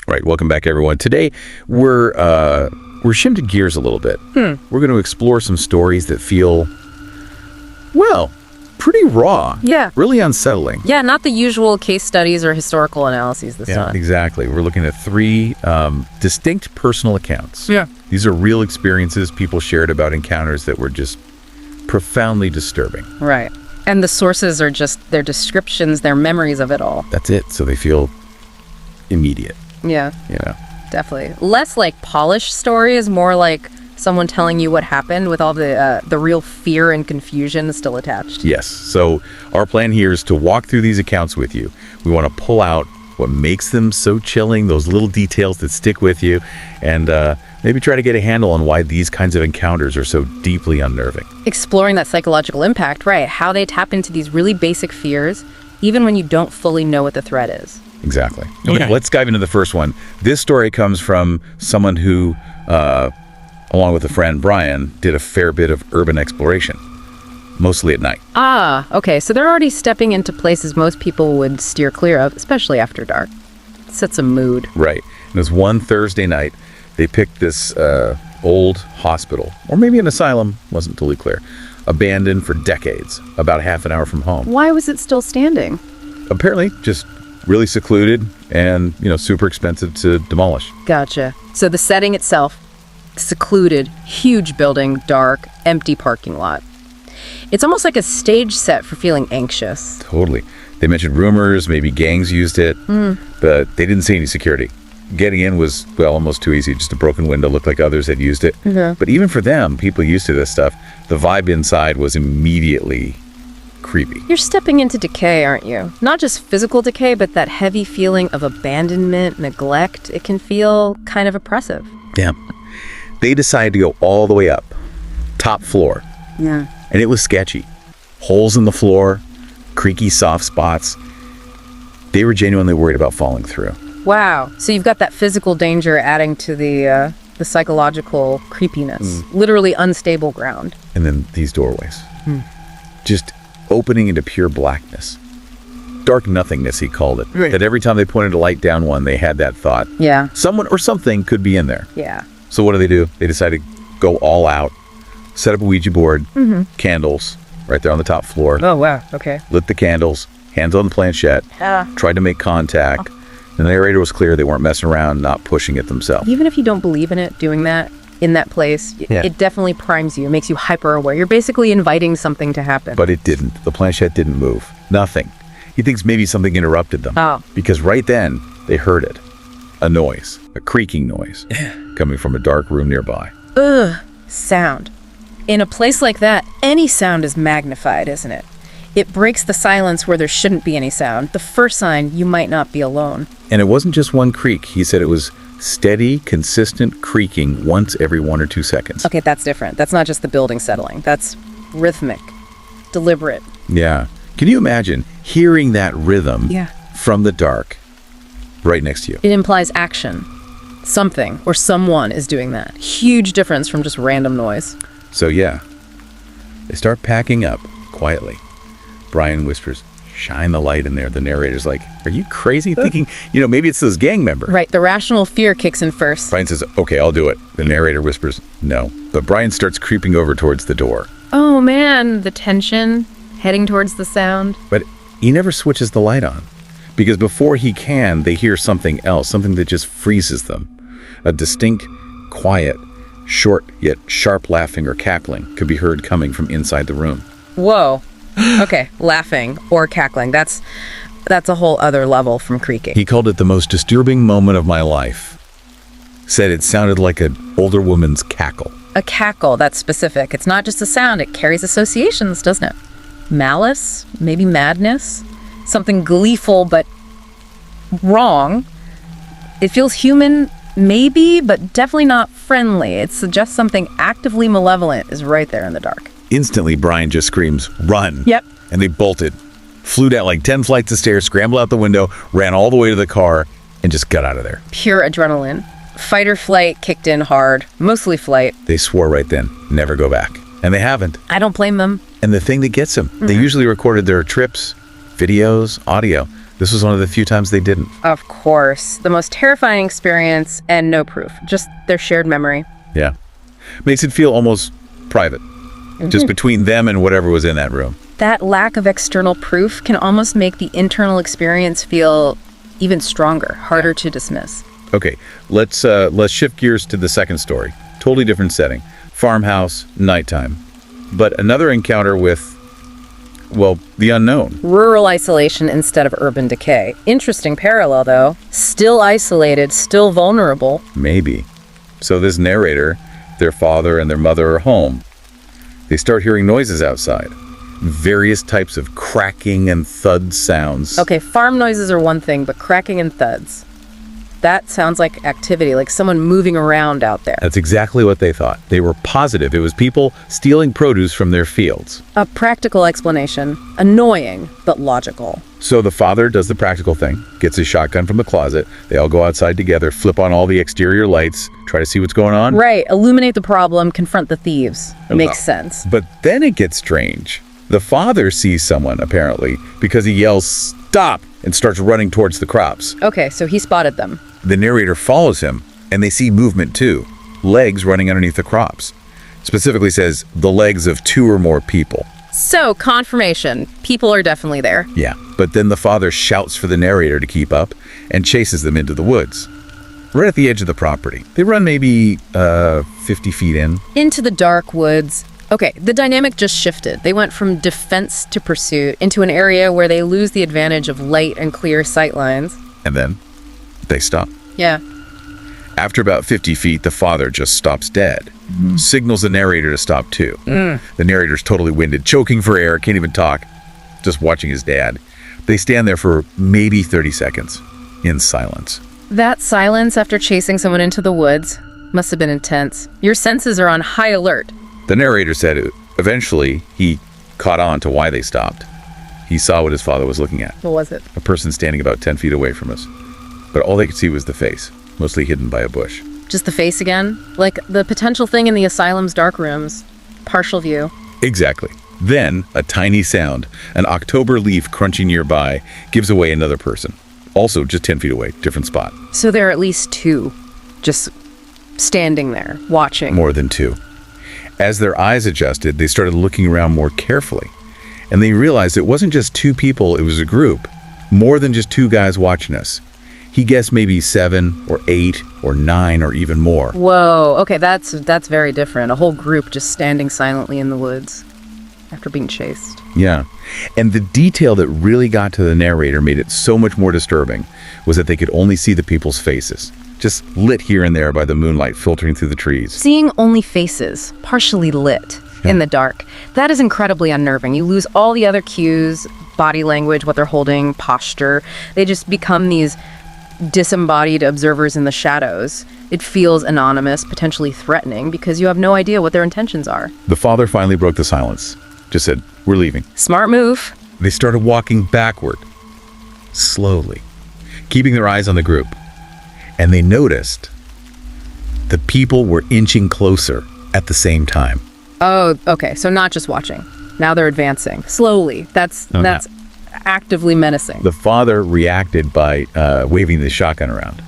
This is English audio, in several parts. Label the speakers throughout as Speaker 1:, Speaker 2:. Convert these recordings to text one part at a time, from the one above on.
Speaker 1: Right, welcome back, everyone. Today, we're shifting gears a little bit. We're going to explore some stories that feel, well, pretty raw.
Speaker 2: Yeah.
Speaker 1: Really unsettling.
Speaker 2: Yeah, not the usual case studies or historical analyses this time.
Speaker 1: Exactly. We're looking at three distinct personal accounts.
Speaker 2: Yeah.
Speaker 1: These are real experiences people shared about encounters that were just profoundly disturbing.
Speaker 2: Right. And the sources are just their descriptions, their memories of it all.
Speaker 1: That's it. So they feel immediate.
Speaker 2: Yeah.
Speaker 1: You know.
Speaker 2: Definitely. Less like polished stories, more like someone telling you what happened with all the real fear and confusion still attached.
Speaker 1: Yes. So our plan here is to walk through these accounts with you. We want to pull out what makes them so chilling, those little details that stick with you, and maybe try to get a handle on why these kinds of encounters are so deeply unnerving.
Speaker 2: Exploring that psychological impact, right? How they tap into these really basic fears, even when you don't fully know what the threat is.
Speaker 1: Exactly. Okay, let's dive into the first one. This story comes from someone who, along with a friend, Brian, did a fair bit of urban exploration, mostly at night.
Speaker 2: Ah, okay. So they're already stepping into places most people would steer clear of, especially after dark. Sets a mood.
Speaker 1: Right. And it was one Thursday night. They picked this old hospital, or maybe an asylum, wasn't totally clear, abandoned for decades, about half an hour from home.
Speaker 2: Why was it still standing?
Speaker 1: Apparently, just really secluded and, super expensive to demolish.
Speaker 2: Gotcha. So the setting itself, secluded, huge building, dark, empty parking lot. It's almost like a stage set for feeling anxious.
Speaker 1: Totally. They mentioned rumors, maybe gangs used it, but they didn't see any security. Getting in was, almost too easy. Just a broken window, looked like others had used it.
Speaker 2: Yeah.
Speaker 1: But even for them, people used to this stuff, the vibe inside was immediately creepy.
Speaker 2: You're stepping into decay, aren't you? Not just physical decay, but that heavy feeling of abandonment, neglect. It can feel kind of oppressive.
Speaker 1: Yeah. They decided to go all the way up, top floor.
Speaker 2: Yeah.
Speaker 1: And it was sketchy. Holes in the floor, creaky soft spots. They were genuinely worried about falling through.
Speaker 2: Wow. So you've got that physical danger adding to the psychological creepiness. Literally unstable ground.
Speaker 1: And then these doorways. Just opening into pure blackness. Dark nothingness, he called it.
Speaker 2: Right.
Speaker 1: That every time they pointed a light down one, they had that thought.
Speaker 2: Yeah.
Speaker 1: Someone or something could be in there.
Speaker 2: Yeah.
Speaker 1: So what do? They decided to go all out, set up a Ouija board, candles, right there on the top floor.
Speaker 2: Oh, wow. Okay.
Speaker 1: Lit the candles, hands on the planchette, tried to make contact. The narrator was clear they weren't messing around, not pushing it themselves.
Speaker 2: Even if you don't believe in it, doing that in that place, it definitely primes you. It makes you hyper aware. You're basically inviting something to happen.
Speaker 1: But it didn't. The planchette didn't move. Nothing. He thinks maybe something interrupted them.
Speaker 2: Oh.
Speaker 1: Because right then, they heard it. A noise. A creaking noise. Coming from a dark room nearby.
Speaker 2: Ugh. Sound. In a place like that, any sound is magnified, isn't it? It breaks the silence where there shouldn't be any sound. The first sign you might not be alone.
Speaker 1: And it wasn't just one creak. He said it was steady, consistent creaking once every 1 or 2 seconds.
Speaker 2: Okay, that's different. That's not just the building settling. That's rhythmic, deliberate.
Speaker 1: Yeah. Can you imagine hearing that rhythm from the dark right next to you?
Speaker 2: It implies action. Something or someone is doing that. Huge difference from just random noise.
Speaker 1: So yeah, they start packing up quietly. Brian whispers, "Shine the light in there." The narrator's like, "Are you crazy?" Thinking, maybe it's this gang member.
Speaker 2: Right, the rational fear kicks in first.
Speaker 1: Brian says, "Okay, I'll do it." The narrator whispers, "No." But Brian starts creeping over towards the door.
Speaker 2: Oh man, the tension, heading towards the sound.
Speaker 1: But he never switches the light on. Because before he can, they hear something else, something that just freezes them. A distinct, quiet, short yet sharp laughing or cackling could be heard coming from inside the room.
Speaker 2: Whoa. Okay, laughing or cackling. That's a whole other level from creaking.
Speaker 1: He called it the most disturbing moment of my life. Said it sounded like an older woman's cackle.
Speaker 2: A cackle, that's specific. It's not just a sound, it carries associations, doesn't it? Malice, maybe madness, something gleeful but wrong. It feels human, maybe, but definitely not friendly. It suggests something actively malevolent is right there in the dark.
Speaker 1: Instantly, Brian just screams, "Run!"
Speaker 2: Yep.
Speaker 1: And they bolted, flew down like 10 flights of stairs, scrambled out the window, ran all the way to the car, and just got out of there.
Speaker 2: Pure adrenaline. Fight or flight kicked in hard, mostly flight.
Speaker 1: They swore right then, never go back. And they haven't.
Speaker 2: I don't blame them.
Speaker 1: And the thing that gets them, they usually recorded their trips, videos, audio. This was one of the few times they didn't.
Speaker 2: Of course. The most terrifying experience and no proof. Just their shared memory.
Speaker 1: Yeah. Makes it feel almost private. Just between them and whatever was in that room.
Speaker 2: That lack of external proof can almost make the internal experience feel even stronger, harder to dismiss.
Speaker 1: Okay, let's shift gears to the second story. Totally different setting. Farmhouse, nighttime. But another encounter with, well, the unknown.
Speaker 2: Rural isolation instead of urban decay. Interesting parallel, though. Still isolated, still vulnerable.
Speaker 1: Maybe. So this narrator, their father and their mother are home. They start hearing noises outside. Various types of cracking and thud sounds.
Speaker 2: Okay, farm noises are one thing, but cracking and thuds. That sounds like activity, like someone moving around out there.
Speaker 1: That's exactly what they thought. They were positive it was people stealing produce from their fields.
Speaker 2: A practical explanation. Annoying, but logical.
Speaker 1: So the father does the practical thing, gets his shotgun from the closet. They all go outside together, flip on all the exterior lights, try to see what's going on.
Speaker 2: Right, illuminate the problem, confront the thieves. Makes sense.
Speaker 1: But then it gets strange. The father sees someone, apparently, because he yells, "Stop!" and starts running towards the crops.
Speaker 2: Okay, so he spotted them.
Speaker 1: The narrator follows him, and they see movement too. Legs running underneath the crops. Specifically says, the legs of 2 or more people.
Speaker 2: So, confirmation. People are definitely there.
Speaker 1: Yeah, but then the father shouts for the narrator to keep up and chases them into the woods. Right at the edge of the property. They run maybe 50 feet in.
Speaker 2: Into the dark woods. Okay, the dynamic just shifted. They went from defense to pursuit into an area where they lose the advantage of light and clear sight lines.
Speaker 1: And then they stop.
Speaker 2: Yeah.
Speaker 1: After about 50 feet, the father just stops dead. Signals the narrator to stop too. The narrator's totally winded, choking for air, can't even talk, just watching his dad. They stand there for maybe 30 seconds in silence.
Speaker 2: That silence after chasing someone into the woods must have been intense. Your senses are on high alert.
Speaker 1: The narrator said eventually he caught on to why they stopped. He saw what his father was looking at.
Speaker 2: What was it?
Speaker 1: A person standing about 10 feet away from us. But all they could see was the face, mostly hidden by a bush.
Speaker 2: Just the face again? Like the potential thing in the asylum's dark rooms. Partial view.
Speaker 1: Exactly. Then, a tiny sound, an October leaf crunching nearby, gives away another person. Also just 10 feet away, different spot.
Speaker 2: So there are at least 2, just standing there, watching.
Speaker 1: More than 2. As their eyes adjusted, they started looking around more carefully. And they realized it wasn't just 2 people, it was a group. More than just 2 guys watching us. He guessed maybe 7 or 8 or 9 or even more.
Speaker 2: Whoa, okay, that's very different. A whole group just standing silently in the woods after being chased.
Speaker 1: Yeah. And the detail that really got to the narrator made it so much more disturbing was that they could only see the people's faces, just lit here and there by the moonlight filtering through the trees.
Speaker 2: Seeing only faces, partially lit in the dark, that is incredibly unnerving. You lose all the other cues, body language, what they're holding, posture. They just become these disembodied observers in the shadows. It feels anonymous, potentially threatening, because you have no idea what their intentions are.
Speaker 1: The father finally broke the silence. Just said, "We're leaving."
Speaker 2: Smart move.
Speaker 1: They started walking backward, slowly, keeping their eyes on the group. And they noticed the people were inching closer at the same time.
Speaker 2: Oh, okay. So not just watching. Now they're advancing. Slowly. That's actively menacing.
Speaker 1: The father reacted by waving the shotgun around,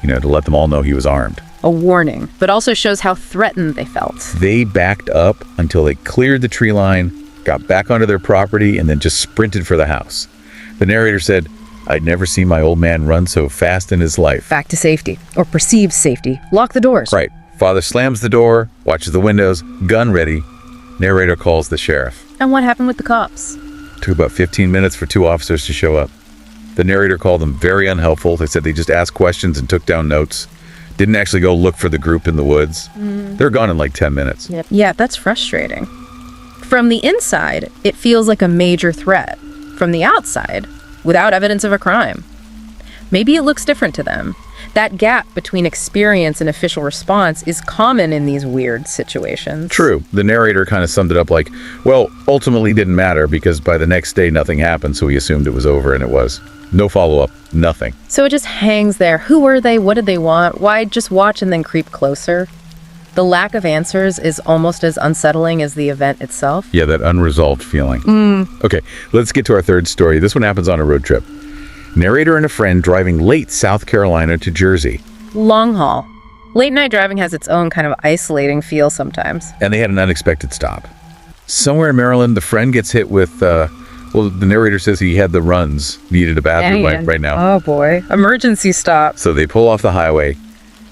Speaker 1: to let them all know he was armed.
Speaker 2: A warning, but also shows how threatened they felt.
Speaker 1: They backed up until they cleared the tree line, got back onto their property, and then just sprinted for the house. The narrator said, "I'd never seen my old man run so fast in his life."
Speaker 2: Back to safety, or perceived safety. Lock the doors.
Speaker 1: Right. Father slams the door, watches the windows, gun ready. Narrator calls the sheriff.
Speaker 2: And what happened with the cops?
Speaker 1: Took about 15 minutes for 2 officers to show up. The narrator called them very unhelpful. They said they just asked questions and took down notes. Didn't actually go look for the group in the woods. They're gone in like 10 minutes.
Speaker 2: Yep. Yeah, that's frustrating. From the inside, it feels like a major threat. From the outside, without evidence of a crime. Maybe it looks different to them. That gap between experience and official response is common in these weird situations.
Speaker 1: True. The narrator kind of summed it up like, well, ultimately didn't matter because by the next day nothing happened, so we assumed it was over, and it was. No follow-up, nothing.
Speaker 2: So it just hangs there. Who were they? What did they want? Why just watch and then creep closer? The lack of answers is almost as unsettling as the event itself.
Speaker 1: Yeah, that unresolved feeling. Okay, let's get to our third story. This one happens on a road trip. Narrator and a friend driving late South Carolina to Jersey.
Speaker 2: Long haul. Late night driving has its own kind of isolating feel sometimes.
Speaker 1: And they had an unexpected stop. Somewhere in Maryland, the friend gets hit with, the narrator says he had the runs, needed a bathroom right now.
Speaker 2: Oh boy. Emergency stop.
Speaker 1: So they pull off the highway,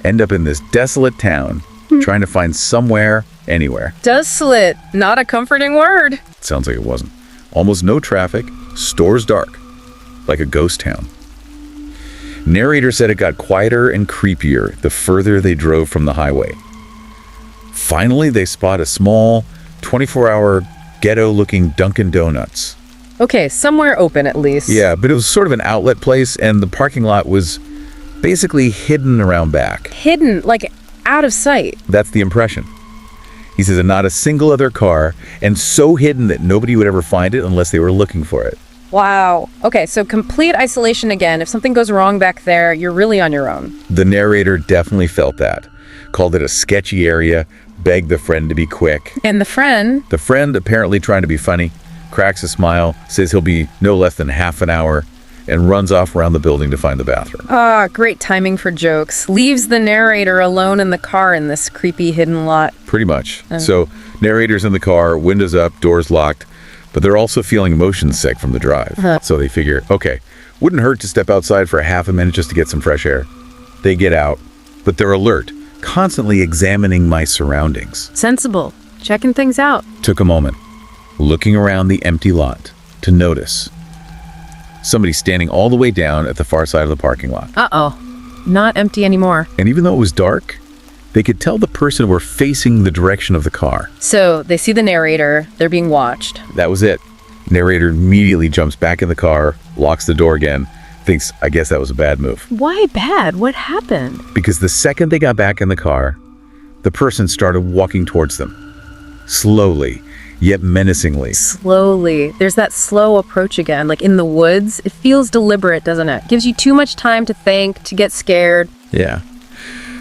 Speaker 1: end up in this desolate town, trying to find somewhere, anywhere.
Speaker 2: Desolate. Not a comforting word.
Speaker 1: Sounds like it wasn't. Almost no traffic, stores dark, like a ghost town. Narrator said it got quieter and creepier the further they drove from the highway. Finally, they spot a small, 24-hour, ghetto-looking Dunkin' Donuts.
Speaker 2: Okay, somewhere open at least.
Speaker 1: Yeah, but it was sort of an outlet place, and the parking lot was basically hidden around back.
Speaker 2: Hidden, like out of sight.
Speaker 1: That's the impression. He says, and not a single other car, and so hidden that nobody would ever find it unless they were looking for it.
Speaker 2: Wow. Okay, so complete isolation again. If something goes wrong back there, you're really on your own.
Speaker 1: The narrator definitely felt that. Called it a sketchy area, begged the friend to be quick.
Speaker 2: And the friend?
Speaker 1: The friend, apparently trying to be funny, cracks a smile, says he'll be no less than half an hour, and runs off around the building to find the bathroom.
Speaker 2: Ah, great timing for jokes. Leaves the narrator alone in the car in this creepy hidden lot.
Speaker 1: Pretty much. So, narrator's in the car, windows up, doors locked, but they're also feeling motion sick from the drive. So they figure, okay, wouldn't hurt to step outside for a half a minute just to get some fresh air. They get out, but they're alert, constantly examining my surroundings.
Speaker 2: Sensible. Checking things out.
Speaker 1: Took a moment, looking around the empty lot, to notice somebody standing all the way down at the far side of the parking lot.
Speaker 2: Uh-oh. Not empty anymore.
Speaker 1: And even though it was dark, they could tell the person were facing the direction of the car.
Speaker 2: So they see the narrator. They're being watched.
Speaker 1: That was it. Narrator immediately jumps back in the car, locks the door again, thinks, I guess that was a bad move.
Speaker 2: Why bad? What happened?
Speaker 1: Because the second they got back in the car, the person started walking towards them. Slowly, yet menacingly.
Speaker 2: Slowly. There's that slow approach again, like in the woods. It feels deliberate, doesn't it? Gives you too much time to think, to get scared.
Speaker 1: Yeah.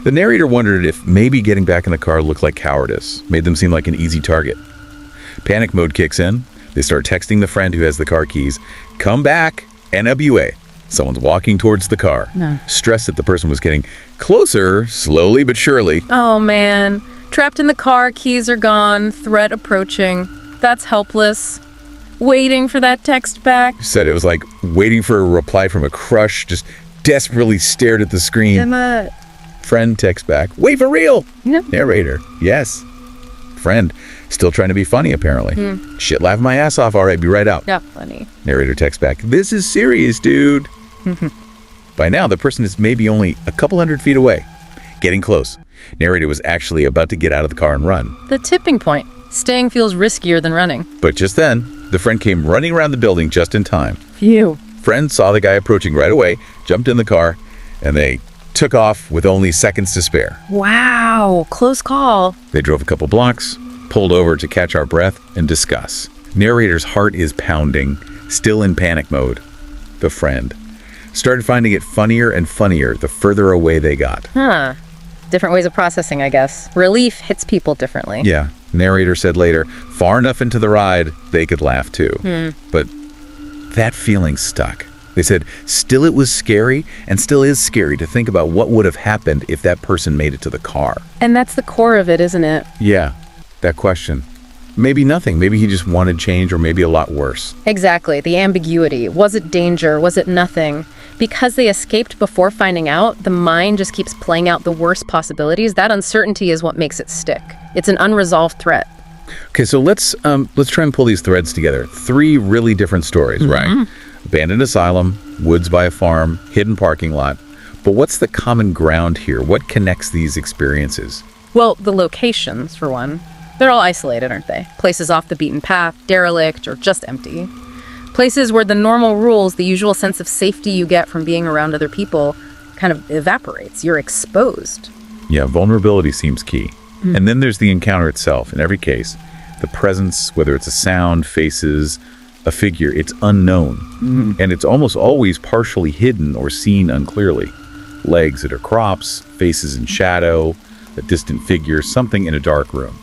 Speaker 1: The narrator wondered if maybe getting back in the car looked like cowardice, made them seem like an easy target. Panic mode kicks in. They start texting the friend who has the car keys, come back, NWA. Someone's walking towards the car.
Speaker 2: No.
Speaker 1: Stressed that the person was getting closer, slowly but surely.
Speaker 2: Oh, man. Trapped in the car, keys are gone, threat approaching. That's helpless. Waiting for that text back.
Speaker 1: Said it was like waiting for a reply from a crush, just desperately stared at the screen.
Speaker 2: Emma.
Speaker 1: Friend texts back, wait for real.
Speaker 2: Yep.
Speaker 1: Narrator, yes. Friend, still trying to be funny apparently. Shit, laughing my ass off, all right, be right out.
Speaker 2: Yeah, funny.
Speaker 1: Narrator texts back, this is serious, dude. By now, the person is maybe only a couple hundred feet away. Getting close. Narrator was actually about to get out of the car and run.
Speaker 2: The tipping point. Staying feels riskier than running.
Speaker 1: But just then, the friend came running around the building just in time.
Speaker 2: Phew.
Speaker 1: Friend saw the guy approaching right away, jumped in the car, and they took off with only seconds to spare.
Speaker 2: Wow, close call.
Speaker 1: They drove a couple blocks, pulled over to catch our breath and discuss. Narrator's heart is pounding, still in panic mode. The friend started finding it funnier and funnier the further away they got.
Speaker 2: Huh. Different ways of processing, I guess. Relief hits people differently.
Speaker 1: Yeah. Narrator said later, far enough into the ride, they could laugh too. But that feeling stuck. They said, still it was scary, and still is scary to think about what would have happened if that person made it to the car.
Speaker 2: And that's the core of it, isn't it?
Speaker 1: Yeah, that question. Maybe nothing. Maybe he just wanted change, or maybe a lot worse.
Speaker 2: Exactly. The ambiguity. Was it danger? Was it nothing? Because they escaped before finding out, the mind just keeps playing out the worst possibilities. That uncertainty is what makes it stick. It's an unresolved threat.
Speaker 1: Okay, so let's try and pull these threads together. 3 really different stories, right? Abandoned asylum, woods by a farm, hidden parking lot. But what's the common ground here? What connects these experiences?
Speaker 2: Well, the locations, for one. They're all isolated, aren't they? Places off the beaten path, derelict, or just empty. Places where the normal rules, the usual sense of safety you get from being around other people, kind of evaporates. You're exposed.
Speaker 1: Yeah, vulnerability seems key. And then there's the encounter itself. In every case, the presence, whether it's a sound, faces, a figure, it's unknown. And it's almost always partially hidden or seen unclearly. Legs that are crops, faces in shadow, a distant figure, something in a dark room.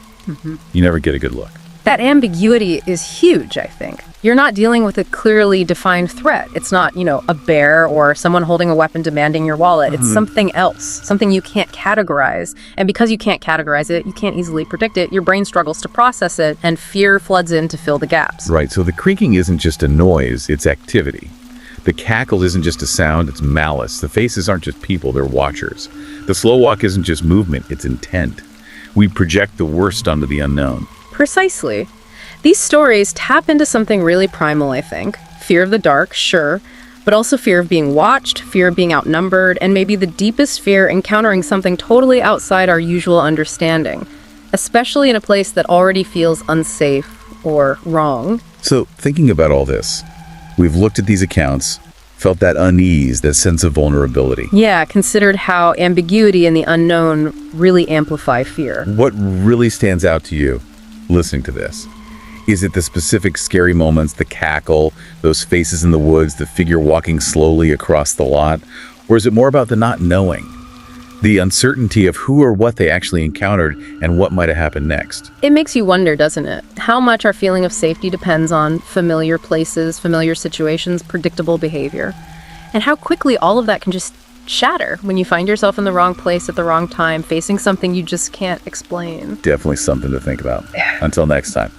Speaker 1: You never get a good look.
Speaker 2: That ambiguity is huge, I think. You're not dealing with a clearly defined threat. It's not, a bear or someone holding a weapon demanding your wallet. It's something else, something you can't categorize. And because you can't categorize it, you can't easily predict it, your brain struggles to process it, and fear floods in to fill the gaps.
Speaker 1: Right, so the creaking isn't just a noise, it's activity. The cackle isn't just a sound, it's malice. The faces aren't just people, they're watchers. The slow walk isn't just movement, it's intent. We project the worst onto the unknown.
Speaker 2: Precisely. These stories tap into something really primal, I think. Fear of the dark, sure, but also fear of being watched, fear of being outnumbered, and maybe the deepest fear encountering something totally outside our usual understanding, especially in a place that already feels unsafe or wrong.
Speaker 1: So, thinking about all this, we've looked at these accounts, felt that unease, that sense of vulnerability.
Speaker 2: Yeah, considered how ambiguity and the unknown really amplify fear.
Speaker 1: What really stands out to you listening to this? Is it the specific scary moments, the cackle, those faces in the woods, the figure walking slowly across the lot? Or is it more about the not knowing? The uncertainty of who or what they actually encountered and what might have happened next?
Speaker 2: It makes you wonder, doesn't it? How much our feeling of safety depends on familiar places, familiar situations, predictable behavior. And how quickly all of that can just shatter when you find yourself in the wrong place at the wrong time, facing something you just can't explain.
Speaker 1: Definitely something to think about. Until next time.